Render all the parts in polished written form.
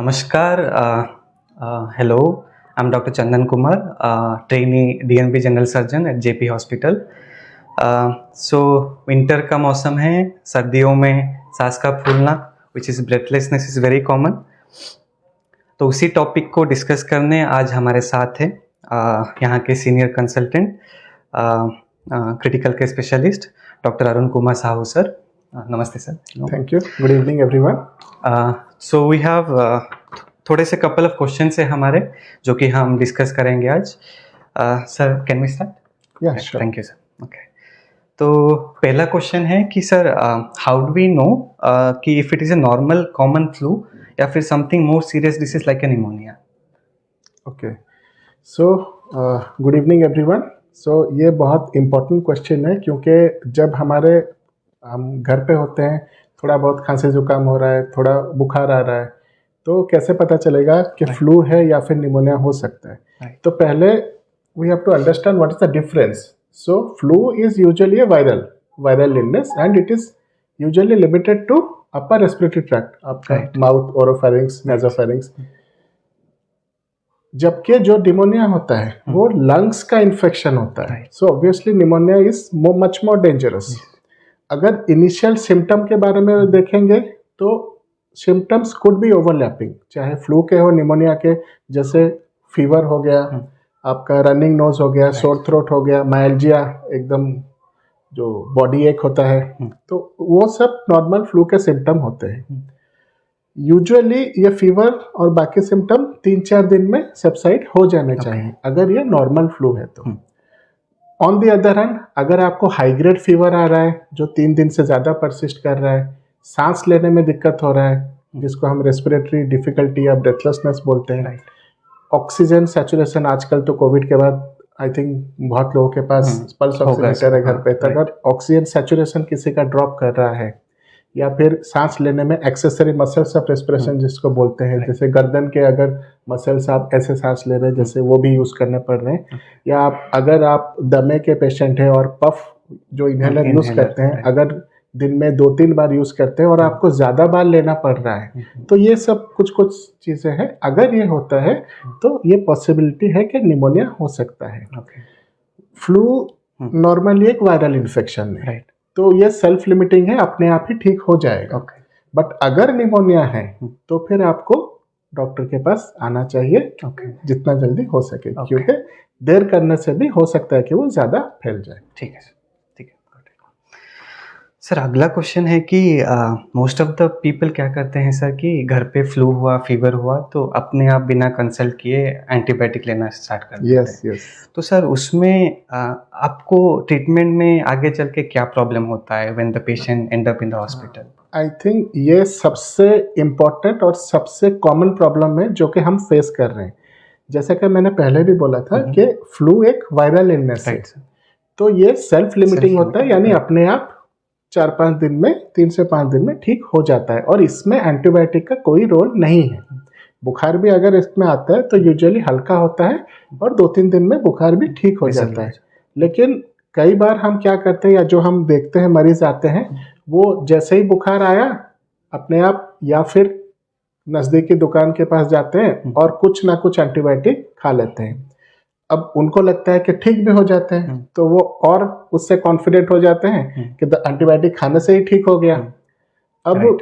Namaskar. Hello, I'm Dr. Chandan Kumar, trainee DNB General Surgeon at JP Hospital. Winter का मौसम है, सर्दियों में सांस का फूलना which is breathlessness is very common. तो उसी टॉपिक को डिस्कस करने आज हमारे साथ है यहाँ के सीनियर कंसल्टेंट क्रिटिकल के specialist doctor Arun Kumar Sahu sir. नमस्ते sir. Thank you. Good evening everyone. So we have थोड़े से कपल ऑफ क्वेश्चन है हमारे जो कि हम डिस्कस करेंगे आज। Sir can we start? या sure. Thank you sir. Okay, तो पहला क्वेश्चन है कि sir how do we know कि if it is a normal common flu या फिर something more serious disease like a pneumonia? Okay, so good evening everyone. So ये बहुत important question है क्योंकि जब हम घर पे होते हैं, थोड़ा बहुत खांसी जुकाम हो रहा है, थोड़ा बुखार आ रहा है, तो कैसे पता चलेगा कि फ्लू है या फिर निमोनिया हो सकता है। तो पहले we have to understand what is the difference. So flu is usually a viral illness and it is usually limited to upper respiratory tract, आपका माउथ, ओरोफेरिंग्स, नासोफेरिंग्स। जबकि जो निमोनिया होता है वो लंग्स का इन्फेक्शन होता है। So obviously pneumonia is much more dangerous. अगर इनिशियल सिम्टम के बारे में देखेंगे तो सिम्टम्स कुड बी ओवरलैपिंग, चाहे फ्लू के हो, निमोनिया के, जैसे फीवर हो गया, आपका रनिंग नोज हो गया, सोर थ्रोट हो गया, माइल्जिया, एकदम जो बॉडी एक होता है, तो वो सब नॉर्मल फ्लू के सिम्टम होते हैं। यूजुअली ये फीवर और बाकी सिम्टम 3-4 दिन में सबसाइड हो जाने चाहिए अगर ये नॉर्मल फ्लू है तो। ऑन दी अदर हैंड, अगर आपको हाई ग्रेड फीवर आ रहा है जो 3 दिन से ज़्यादा परसिस्ट कर रहा है, सांस लेने में दिक्कत हो रहा है जिसको हम रेस्पिरेटरी डिफिकल्टी या ब्रेथलेसनेस बोलते हैं, ऑक्सीजन सैचुरेशन, आजकल तो कोविड के बाद आई थिंक बहुत लोगों के पास पल्स ऑक्सीमीटर है घर पे, तो अगर ऑक्सीजन सैचुरेशन किसी का ड्रॉप कर रहा है या फिर सांस लेने में एक्सेसरी मसल्स ऑफ रेस्पिरेशन जिसको बोलते हैं, जैसे गर्दन के अगर मसल्स आप ऐसे सांस ले रहे हैं जैसे वो भी यूज़ करने पड़ रहे हैं, या अगर आप दमे के पेशेंट हैं और पफ जो इनहेलर यूज़ करते हैं अगर दिन में 2-3 बार यूज़ करते हैं और आपको ज़्यादा बार लेना पड़ रहा है, तो ये सब कुछ चीज़ें हैं। अगर ये होता है तो ये पॉसिबिलिटी है कि निमोनिया हो सकता है। फ्लू नॉर्मली एक वायरल इन्फेक्शन है, तो ये सेल्फ लिमिटिंग है, अपने आप ही ठीक हो जाएगा। बट अगर निमोनिया है तो फिर आपको डॉक्टर के पास आना चाहिए जितना जल्दी हो सके, क्योंकि देर करने से भी हो सकता है कि वो ज़्यादा फैल जाए। ठीक है सर। अगला क्वेश्चन है कि मोस्ट ऑफ द पीपल क्या करते हैं सर कि घर पे फ्लू हुआ, फीवर हुआ तो अपने आप बिना कंसल्ट किए एंटीबायोटिक लेना स्टार्ट कर देते हैं। तो सर उसमें आपको ट्रीटमेंट में आगे चल के क्या प्रॉब्लम होता है when the patient and up in the hospital? I think ये सबसे इम्पोर्टेंट और सबसे कॉमन प्रॉब्लम है जो कि हम फेस कर रहे हैं। जैसे कि मैंने पहले भी बोला था कि फ्लू एक वायरल इलनेस है, तो ये सेल्फ लिमिटिंग होता है, यानी अपने आप 4-5 दिन में, 3 से 5 दिन में ठीक हो जाता है और इसमें एंटीबायोटिक का कोई रोल नहीं है। बुखार भी अगर इसमें आता है तो यूजुअली हल्का होता है और 2-3 दिन में बुखार भी ठीक हो जाता है। लेकिन कई बार हम क्या करते हैं, या जो हम देखते हैं मरीज आते हैं, वो जैसे ही बुखार आया अपने आप या फिर नज़दीकी दुकान के पास जाते हैं और कुछ ना कुछ एंटीबायोटिक खा लेते हैं। अब उनको लगता है कि ठीक भी हो जाते हैं, तो वो और उससे कॉन्फिडेंट हो जाते हैं कि एंटीबायोटिक खाने से ही ठीक हो गया। अब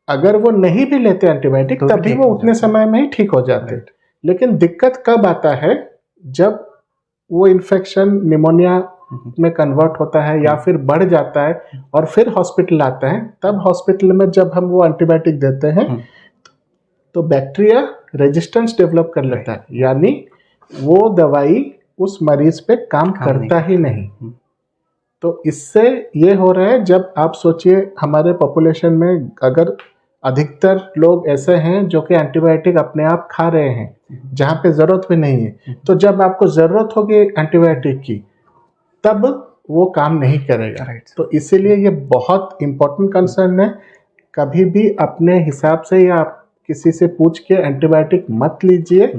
अगर वो नहीं भी लेते एंटीबायोटिक तो तभी वो उतने समय में ही ठीक हो जाते हैं। लेकिन दिक्कत कब आता है, जब वो इन्फेक्शन निमोनिया में कन्वर्ट होता है या फिर बढ़ जाता है और फिर हॉस्पिटल आता है। तब हॉस्पिटल में जब हम वो एंटीबायोटिक देते हैं तो बैक्टीरिया रेजिस्टेंस डेवलप कर लेता है, यानी वो दवाई उस मरीज पे काम करता ही नहीं। तो इससे ये हो रहा है, जब आप सोचिए हमारे पॉपुलेशन में अगर अधिकतर लोग ऐसे हैं जो कि एंटीबायोटिक अपने आप खा रहे हैं जहाँ पे ज़रूरत भी नहीं है, तो जब आपको ज़रूरत होगी एंटीबायोटिक की तब वो काम नहीं करेगा। तो इसीलिए ये बहुत इम्पोर्टेंट कंसर्न है। कभी भी अपने हिसाब से या किसी से पूछ के एंटीबायोटिक मत लीजिए,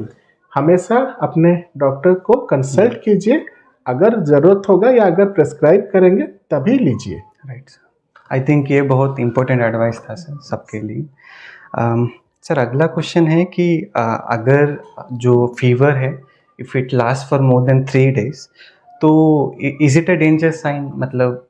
हमेशा अपने डॉक्टर को कंसल्ट कीजिए। अगर ज़रूरत होगा या अगर प्रेस्क्राइब करेंगे तभी लीजिए। राइट, आई थिंक ये बहुत इम्पोर्टेंट एडवाइस था सर सबके लिए। सर अगला क्वेश्चन है कि अगर जो फीवर है if it last for more than 3 days तो is it a danger sign, मतलब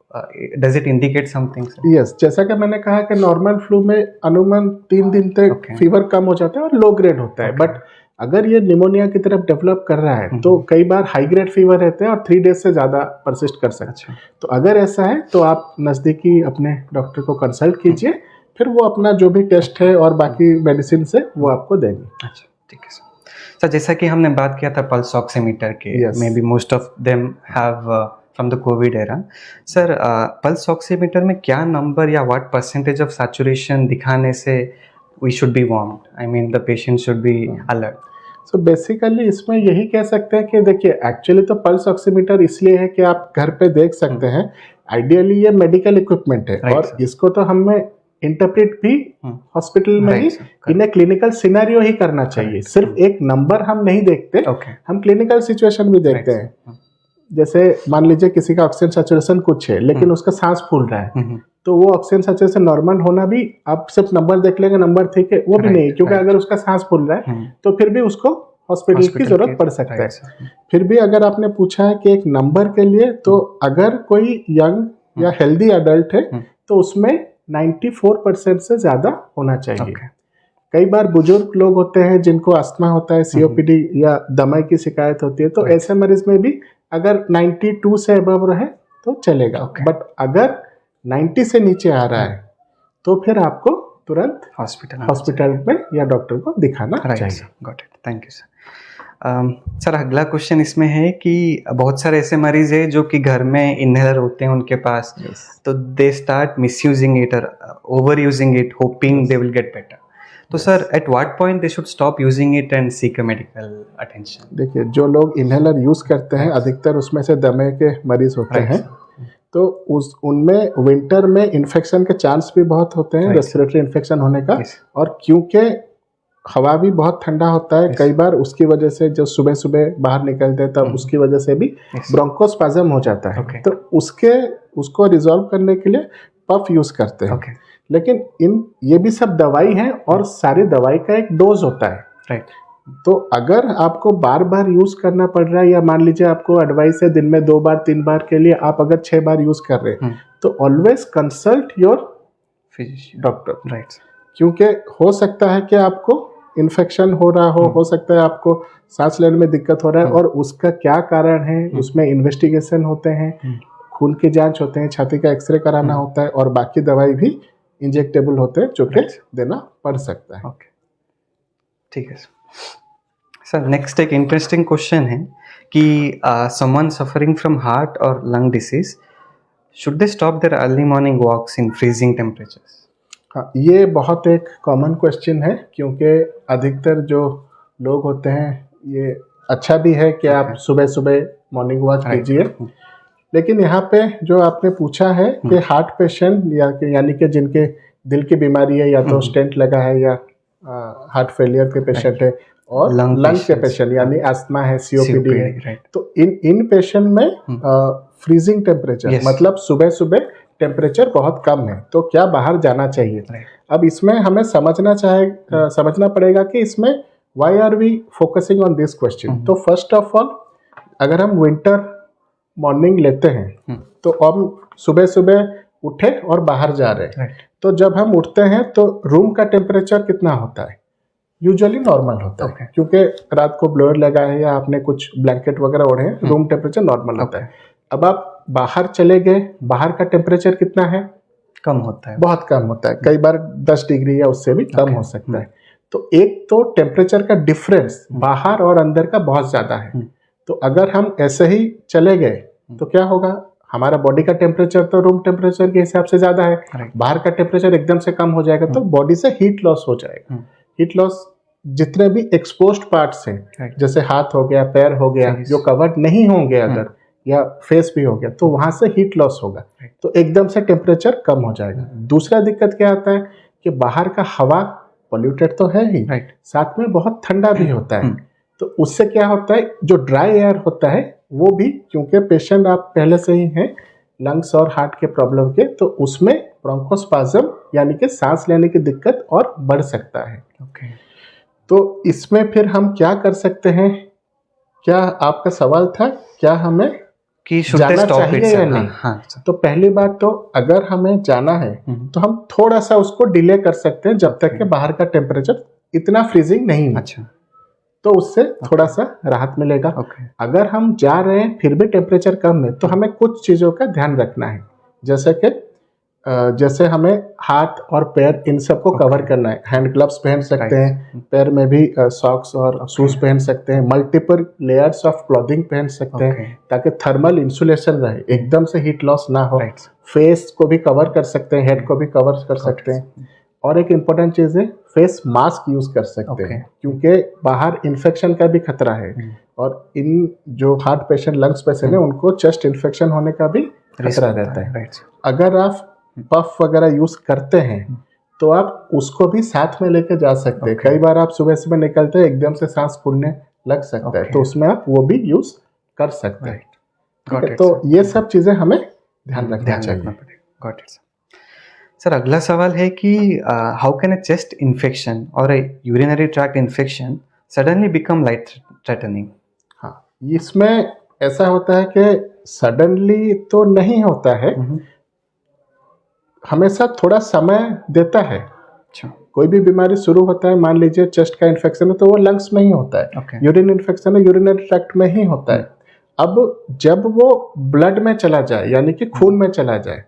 does it indicate something sir? Yes, जैसा कि मैंने कहा कि नॉर्मल फ्लू में अनुमान 3 दिन तक फीवर कम हो जाता है और लो ग्रेड होता है, बट अगर ये निमोनिया की तरफ डेवलप कर रहा है तो कई बार हाई ग्रेड फीवर रहते हैं और 3 days से ज़्यादा परसिस्ट कर सकते हैं। तो अगर ऐसा है तो आप नज़दीकी अपने डॉक्टर को कंसल्ट कीजिए, फिर वो अपना जो भी टेस्ट है और बाकी मेडिसिन से वो आपको देंगे। अच्छा, ठीक है सर। जैसा कि हमने बात किया था पल्स ऑक्सीमीटर के, may be most of them have from the Covid era. Sir pulse oximeter में क्या नंबर या व्हाट परसेंटेज ऑफ सैचुरेशन दिखाने से we should be warned, I mean the patient should be alert? So basically इसमें यही कह सकते हैं कि देखिए एक्चुअली तो पल्स ऑक्सीमीटर इसलिए है कि आप घर पे देख सकते हैं, आइडियली ये मेडिकल इक्विपमेंट है और इसको तो हमें इंटरप्रेट भी हॉस्पिटल में ही इन ए क्लिनिकल सिनेरियो ही करना चाहिए। सिर्फ एक नंबर हम नहीं देखते, हम क्लिनिकल सिचुएशन भी देखते हैं। जैसे मान लीजिए किसी का ऑक्सीजन सैचुरेशन कुछ है लेकिन उसका सांस फूल रहा है, तो वो ऑक्सीजन सैचुरेशन नॉर्मल होना भी आप सिर्फ नंबर देख लेंगे नंबर ठीक है वो भी नहीं, क्योंकि अगर उसका सांस फूल रहा है तो फिर भी उसको हॉस्पिटल की जरूरत पड़ सकता है। फिर भी अगर आपने पूछा है कि एक नंबर के लिए, तो अगर कोई यंग या हेल्दी एडल्ट है तो उसमें 94% से ज्यादा होना चाहिए। कई बार बुजुर्ग लोग होते हैं जिनको अस्थमा होता है, सीओपीडी या दमा की शिकायत होती है, तो ऐसे मरीज में भी अगर 92 से अबव रहे तो चलेगा, बट अगर 90 से नीचे आ रहा है तो फिर आपको तुरंत हॉस्पिटल में या डॉक्टर को दिखाना चाहिए। Got it, thank you sir. Sir अगला क्वेश्चन इसमें है कि बहुत सारे ऐसे मरीज हैं जो कि घर में इनहेलर होते हैं उनके पास, तो दे स्टार्ट मिसयूजिंग इट और over using it hoping they will get better. तो sir at what point they should stop using it and seek a medical attention? देखिए जो लोग इनहेलर यूज करते हैं अधिकतर उसमें से दमे के मरीज होते हैं, तो उनमें विंटर में इन्फेक्शन के चांस भी बहुत होते हैं, रेस्पिरेटरी इन्फेक्शन होने का, और क्योंकि हवा भी बहुत ठंडा होता है कई बार उसकी वजह से जो सुबह सुबह बाहर निकलते हैं तब उसकी वजह से भी ब्रोंकोस्पाज्म हो जाता है। तो उसको रिजॉल्व करने के लिए पफ यूज करते हैं। लेकिन ये भी सब दवाई है और सारी दवाई का एक डोज होता है। तो अगर आपको बार बार यूज करना पड़ रहा है, या मान लीजिए आपको एडवाइस है दिन में 2 बार 3 बार के लिए आप अगर 6 बार यूज कर रहे हैं, तो ऑलवेज कंसल्ट योर डॉक्टर, क्योंकि हो सकता है कि आपको इन्फेक्शन हो रहा हो सकता है आपको सांस लेने में दिक्कत हो रहा है, और उसका क्या कारण है उसमें इन्वेस्टिगेशन होते हैं, खून की जांच होते हैं, छाती का एक्सरे कराना होता है, और बाकी दवाई भी इंजेक्टेबल होते हैं जो कि देना पड़ सकता है। ठीक है सर। नेक्स्ट एक इंटरेस्टिंग क्वेश्चन है कि समवन सफरिंग फ्रॉम हार्ट और lung disease should they stop their early morning walks in freezing temperatures? हाँ, ये बहुत एक कॉमन क्वेश्चन है, क्योंकि अधिकतर जो लोग होते हैं ये अच्छा भी है कि आप सुबह सुबह मॉर्निंग वॉक कीजिए, लेकिन यहाँ पे जो आपने पूछा है कि हार्ट पेशेंट यानी कि जिनके दिल की बीमारी है, या तो स्टेंट लगा है या हार्ट फेलियर के पेशेंट है, और लंग के पेशेंट यानी अस्थमा है, सीओपीडी है, तो इन पेशेंट में फ्रीजिंग टेम्परेचर मतलब सुबह सुबह टेम्परेचर बहुत कम है, तो क्या बाहर जाना चाहिए? अब इसमें हमें समझना पड़ेगा कि इसमें why are we focusing on this question. तो फर्स्ट ऑफ ऑल अगर हम विंटर मॉर्निंग लेते हैं तो हम सुबह सुबह उठे और बाहर जा रहे हैं, तो जब हम उठते हैं तो रूम का टेम्परेचर कितना होता है? यूजुअली नॉर्मल होता है, क्योंकि रात को ब्लोअर लगा है या आपने कुछ ब्लैंकेट वगैरह ओढ़े हैं, रूम टेम्परेचर नॉर्मल होता है। अब आप बाहर चले गए, बाहर का टेम्परेचर कितना है? कम होता है, बहुत कम होता है, कई बार 10 डिग्री या उससे भी कम हो सकता है। तो एक तो टेम्परेचर का डिफरेंस बाहर और अंदर का बहुत ज्यादा है, तो अगर हम ऐसे ही चले गए तो क्या होगा? हमारा बॉडी का टेम्परेचर तो रूम टेम्परेचर के हिसाब से ज्यादा है, बाहर का टेम्परेचर एकदम से कम हो जाएगा, तो बॉडी से हीट लॉस हो जाएगा। हीट लॉस जितने भी एक्सपोज्ड पार्ट्स हैं, जैसे हाथ हो गया, पैर हो गया, जो कवर्ड नहीं होंगे अगर, या फेस भी हो गया, तो वहां से हीट लॉस होगा, तो एकदम से टेम्परेचर कम हो जाएगा। दूसरा दिक्कत क्या आता है कि बाहर का हवा पोल्यूटेड तो है ही, साथ में बहुत ठंडा भी होता है, तो उससे क्या होता है, जो ड्राई एयर होता है वो भी, क्योंकि पेशेंट आप पहले से ही हैं लंग्स और हार्ट के प्रॉब्लम के, तो उसमें ब्रोंकोस्पाज्म यानी कि सांस लेने की दिक्कत और बढ़ सकता है। ओके। तो इसमें फिर हम क्या कर सकते हैं? क्या आपका सवाल था क्या हमें कि should they जाना stop it, चाहिए sir? या नहीं? हाँ sir. तो पहली बात तो अगर हमें जाना है तो हम थोड़ा सा उसको डिले कर सकते हैं जब तक कि बाहर का टेम्परेचर इतना फ्रीजिंग नहीं है। अच्छा। तो उससे थोड़ा सा राहत मिलेगा। ओके। अगर हम जा रहे हैं फिर भी टेम्परेचर कम है तो हमें कुछ चीज़ों का ध्यान रखना है, जैसे कि जैसे हमें हाथ और पैर इन सबको कवर करना है। हैंड ग्लव्स पहन सकते हैं, पैर में भी सॉक्स और शूज पहन सकते हैं, मल्टीपल लेयर्स ऑफ क्लॉथिंग पहन सकते हैं ताकि थर्मल इंसुलेशन रहे, एकदम से हीट लॉस ना हो। फेस को भी कवर कर सकते हैं, हेड को भी कवर कर सकते हैं। और एक इम्पोर्टेंट चीज़ है, फेस मास्क यूज कर सकते हैं क्योंकि बाहर इन्फेक्शन का भी खतरा है। और इन जो हार्ट पेशेंट, लंग्स पेशेंट है, उनको चेस्ट इन्फेक्शन होने का भी खतरा रहता है। अगर आप पफ वगैरह यूज करते हैं तो आप उसको भी साथ में लेके जा सकते हैं। कई बार आप सुबह सुबह निकलते हैं, एकदम से सांस फूलने लग सकता है, तो उसमें आप वो भी यूज कर सकते हैं। ठीक है, तो ये सब चीजें हमें ध्यान रखना चाहिए। Got it sir. अगला सवाल है कि how can a chest infection और a urinary tract infection suddenly become life threatening? हाँ, इसमें ऐसा होता है कि सडनली तो नहीं होता है, हमेशा थोड़ा समय देता है। अच्छा। कोई भी बीमारी शुरू होता है, मान लीजिए चेस्ट का इन्फेक्शन है तो वो लंग्स में ही होता है। यूरिन इन्फेक्शन है, यूरिनरी ट्रैक्ट में ही होता है। अब जब वो ब्लड में चला जाए यानी कि खून में चला जाए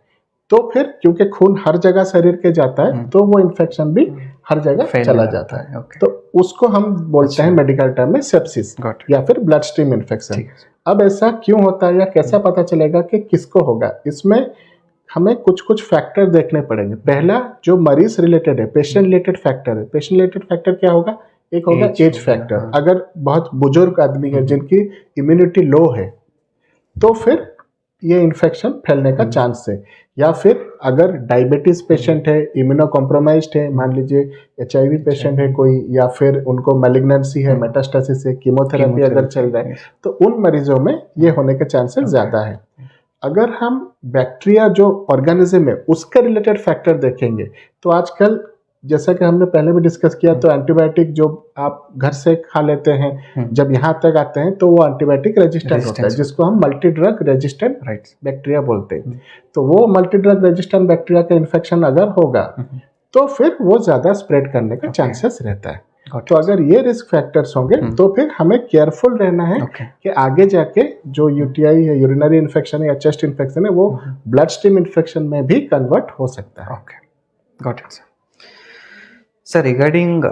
तो फिर क्योंकि खून हर जगह शरीर के जाता है तो वो इन्फेक्शन भी हर जगह चला जाता है। तो उसको हम बोलते हैं मेडिकल टर्म में सेप्सिस या फिर ब्लड स्ट्रीम इन्फेक्शन। अब ऐसा क्यों होता है या कैसा पता चलेगा कि किसको होगा? इसमें हमें कुछ कुछ फैक्टर देखने पड़ेंगे। पहला जो मरीज रिलेटेड है, पेशेंट रिलेटेड फैक्टर है। पेशेंट रिलेटेड फैक्टर क्या होगा? एक होगा एज फैक्टर। अगर बहुत बुजुर्ग आदमी है जिनकी इम्यूनिटी लो है तो फिर ये इन्फेक्शन फैलने का चांस है। या फिर अगर डायबिटीज पेशेंट है, इम्यूनो कॉम्प्रोमाइज्ड है, मान लीजिए HIV पेशेंट है कोई, या फिर उनको मैलिग्नेंसी है, मेटास्टेसिस है, कीमोथेरेपी अगर चल रहा है, तो उन मरीजों में ये होने के चांसेस ज्यादा है। अगर हम बैक्टीरिया जो ऑर्गेनिज्म है उसके रिलेटेड फैक्टर देखेंगे तो आजकल जैसा कि हमने पहले भी डिस्कस किया, तो एंटीबायोटिक जो आप घर से खा लेते हैं जब यहाँ तक आते हैं तो वो एंटीबायोटिक रेजिस्टेंट होता है, जिसको हम मल्टी ड्रग रेजिस्टेंट बैक्टीरिया बोलते हैं। तो वो मल्टी ड्रग रेजिस्टेंट बैक्टीरिया का इन्फेक्शन अगर होगा तो फिर वो ज्यादा स्प्रेड करने का चांसेस रहता है। तो अगर ये रिस्क फैक्टर्स होंगे तो फिर हमें केयरफुल रहना है कि आगे जाके जो UTI है, यूरिनरी इन्फेक्शन है या चेस्ट इन्फेक्शन है, वो ब्लड स्ट्रीम इन्फेक्शन में भी कन्वर्ट हो सकता है। Got it sir. Regarding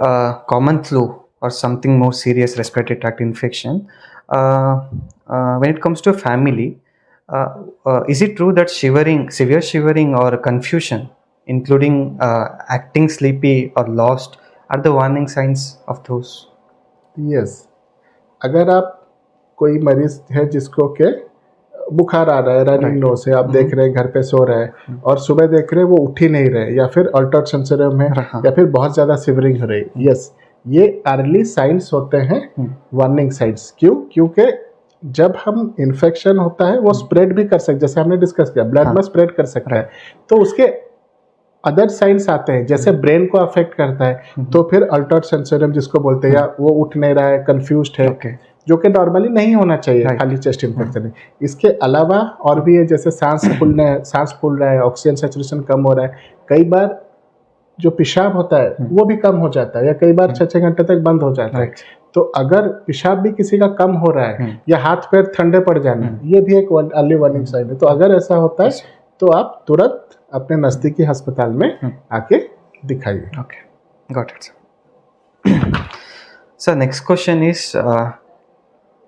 common flu or something more serious respiratory tract infection, when it comes to a family, is it true that severe shivering or confusion, including acting sleepy or lost, are the warning signs of those? Yes. अगर आप कोई मरीज है जिसको के बुखार आ रहा है, रनिंग नोज है, आप देख रहे हैं घर पे सो रहे हैं और सुबह देख रहे हैं वो उठ ही नहीं रहे, या फिर अल्टर्ड सेंसरम है या फिर बहुत ज्यादा सिवरिंग हो रही है, यस, ये अर्ली साइंस होते हैं, वार्निंग साइंस। क्यों? क्योंकि जब हम इन्फेक्शन होता है वो स्प्रेड भी कर सकते, जैसे हमने डिस्कस किया, ब्लड में स्प्रेड कर सकता है, तो उसके अदर साइंस आते हैं, जैसे ब्रेन को अफेक्ट करता है तो फिर अल्टर्ड सेंसरम जिसको बोलते हैं, या वो उठ नहीं रहा है, कंफ्यूज्ड है, जो कि नॉर्मली नहीं होना चाहिए खाली चेस्ट इन्फेक्शन है। इसके अलावा और भी है, जैसे सांस फूल रहा है, ऑक्सीजन सैचुरेशन कम हो रहा है, कई बार जो पेशाब होता है वो भी कम हो जाता है, या कई बार 6-6 घंटे तक बंद हो जाता है। तो अगर पेशाब भी किसी का कम हो रहा है या हाथ पैर ठंडे पड़ जाना, ये भी एक अर्ली वार्निंग साइन है। तो अगर ऐसा होता है तो आप तुरंत अपने नजदीकी अस्पताल में आके दिखाइए। Okay, got it sir. Next question is,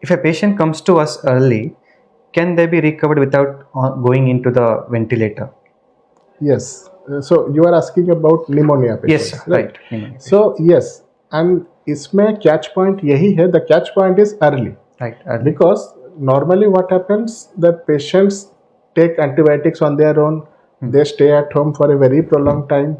if a patient comes to us early, can they be recovered without going into the ventilator? Yes. So you are asking about pneumonia patients. Yes, sir. Right. Pneumonia so yes, and इसमें catch point यही है, the catch point is early. Right. Early. Because normally what happens, that patients take antibiotics on their own, they stay at home for a very prolonged time,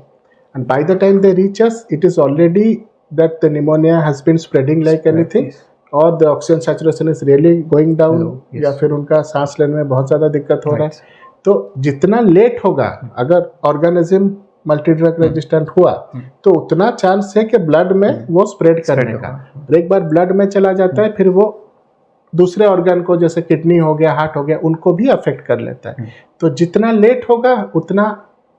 and by the time they reach us, it is already that the pneumonia has been spreading like anything. और the oxygen saturation is really going down, या फिर उनका सांस लेने में बहुत ज़्यादा दिक्कत हो रहा है। तो जितना लेट होगा, अगर ऑर्गेनिज्म मल्टी ड्रग रेजिस्टेंट हुआ तो उतना चांस है कि ब्लड में वो स्प्रेड करने का। और एक बार ब्लड में चला जाता है फिर वो दूसरे ऑर्गन को, जैसे किडनी हो गया, हार्ट हो गया, उनको भी अफेक्ट कर लेता है। तो जितना लेट होगा उतना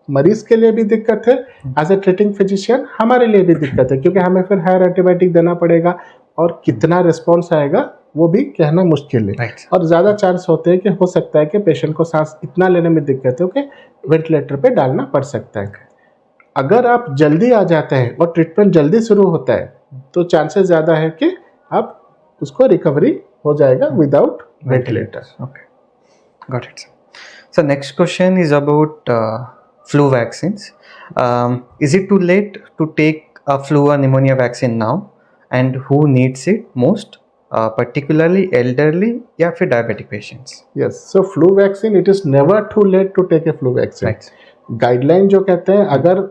मरीज के लिए भी दिक्कत है, एज ए ट्रीटिंग फिजिशियन हमारे लिए भी दिक्कत है, क्योंकि हमें फिर हायर एंटीबायोटिक देना पड़ेगा और कितना रिस्पॉन्स आएगा वो भी कहना मुश्किल है। और ज़्यादा चांस होते हैं कि हो सकता है कि पेशेंट को सांस इतना लेने में दिक्कत हो कि वेंटिलेटर पे डालना पड़ सकता है। अगर आप जल्दी आ जाते हैं और ट्रीटमेंट जल्दी शुरू होता है तो चांसेस ज़्यादा है कि आप उसको रिकवरी हो जाएगा without ventilator. Okay, got it. So next question is about flu vaccines. Is it too late to take a flu or pneumonia vaccine now, and who needs it most, particularly elderly या फिर diabetic patients? Yes, so flu vaccine, it is never too late to take a flu vaccine. Right. Guideline जो कहते हैं, अगर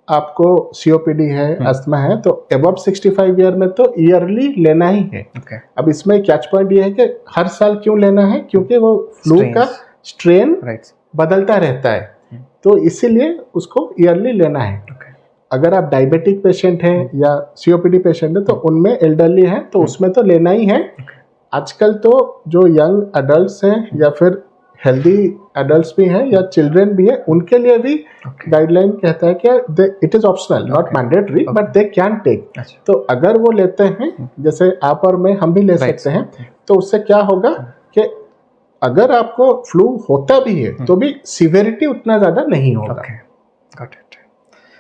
आपको COPD है, asthma है, तो अबव 65 ईयर में तो ईयरली लेना ही है। Okay. अब इसमें कैच पॉइंट ये है कि हर साल क्यों लेना है, क्योंकि वो फ्लू का स्ट्रेन बदलता रहता है, तो इसीलिए उसको ईयरली लेना है। Okay. अगर आप डायबिटिक पेशेंट हैं या सीओपीडी पेशेंट है तो उनमें एल्डरली है तो उसमें तो लेना ही है। आजकल तो जो यंग अडल्ट हैं या फिर हेल्दी एडल्ट्स भी हैं या चिल्ड्रन भी है, उनके लिए भी गाइडलाइन कहता है कि it is optional, not mandatory, but they can take. तो अगर वो लेते हैं, जैसे आप और मैं, हम भी ले सकते हैं, तो उससे क्या होगा कि अगर आपको फ्लू होता भी है तो भी सिवियरिटी उतना ज्यादा नहीं होगा। Got it.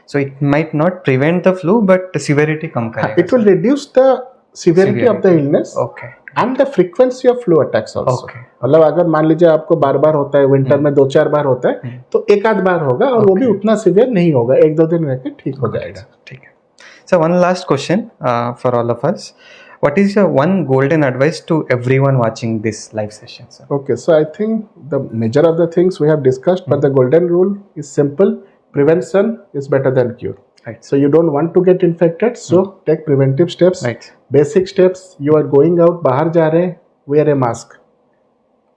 So it might not prevent the flu, but severity कम करेगा। It will reduce the severity of the illness. Okay. And the frequency of flu attacks also. Okay. मतलब अगर मान लीजिए आपको बार बार होता है, विंटर में 2-4 बार होता है, तो एक आध बार होगा और वो भी उतना सीवियर नहीं होगा, 1-2 दिन रहकर ठीक हो जाएगा। ठीक है। So one last question for all of us. What is your one golden advice to everyone watching this live session, sir? Okay, so I think the major of the things we have discussed, but the golden rule is simple: prevention is better than cure. Right. So you don't want to get infected, so take preventive steps. Right. Basic steps: you are going out, बाहर जा रहे हैं, wear a mask.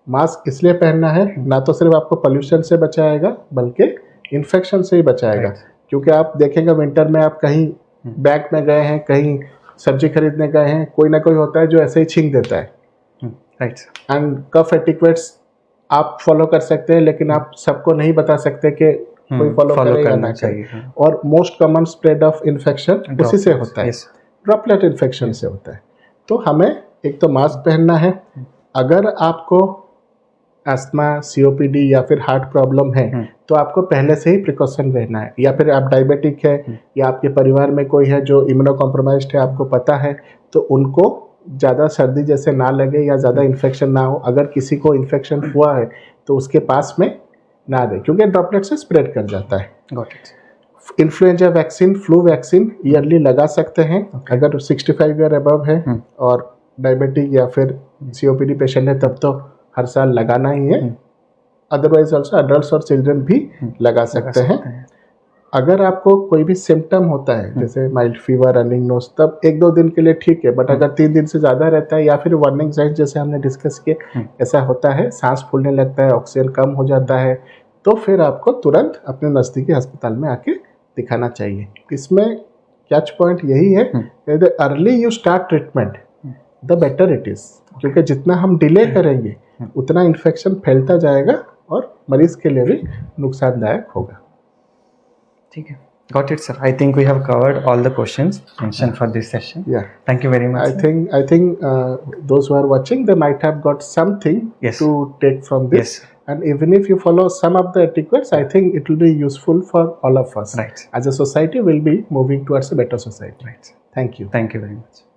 Mask इसलिए पहनना है, ना तो सिर्फ आपको पोल्यूशन से बचाएगा बल्कि इन्फेक्शन से ही बचाएगा। Right. क्योंकि आप देखेंगे विंटर में आप कहीं बैंक में गए हैं, कहीं सब्जी खरीदने गए हैं, कोई ना कोई होता है जो ऐसे ही छींक देता है। Right. एंड कफ एटिक्वेट्स आप फॉलो कर सकते हैं, लेकिन आप सबको नहीं बता सकते कि कोई फॉलो करेगा ना चाहिए। और most common spread of infection उसी से होता है, ड्रॉपलेट इन्फेक्शन से होता है। तो हमें एक तो मास्क पहनना है। अगर आपको अस्थमा, सीओपीडी या फिर हार्ट प्रॉब्लम है तो आपको पहले से ही प्रिकॉशन रहना है, या फिर आप डायबिटिक है या आपके परिवार में कोई है जो इम्यूनो कॉम्प्रोमाइज्ड है, आपको पता है, तो उनको ज़्यादा सर्दी जैसे ना लगे या ज़्यादा इन्फेक्शन ना हो। अगर किसी को इन्फेक्शन हुआ है तो उसके पास में ना दे, क्योंकि ड्रॉपलेट से स्प्रेड कर जाता है। Influenza vaccine, flu vaccine yearly लगा सकते हैं अगर 65 ईयर अबव है, और डायबिटिक या फिर सीओपीडी पेशेंट है तब तो हर साल लगाना ही है। अदरवाइज ऑल्सो एडल्ट्स और चिल्ड्रन भी लगा सकते हैं। अगर आपको कोई भी सिम्टम होता है जैसे माइल्ड फीवर, रनिंग नोज, तब 1-2 दिन के लिए ठीक है, बट अगर 3 दिन से ज़्यादा रहता है या फिर वार्निंग साइंस जैसे हमने डिस्कस किए ऐसा होता है, सांस फूलने लगता है, ऑक्सीजन कम हो जाता है, तो फिर आपको तुरंत अपने नज़दीकी अस्पताल में आके दिखाना चाहिए। इसमें कैच पॉइंट यही है कि the early you start treatment the better it is, क्योंकि जितना हम डिले करेंगे उतना इन्फेक्शन फैलता जाएगा और मरीज के लिए भी नुकसानदायक होगा। ठीक है, got it, sir. I think we have covered all the questions mentioned for this session. Yeah, thank you very much. I think those who are watching, they might have got something to take from this. Yes. And even if you follow some of the etiquettes, I think it will be useful for all of us. Right. As a society, we'll be moving towards a better society. Right. Thank you. Thank you very much.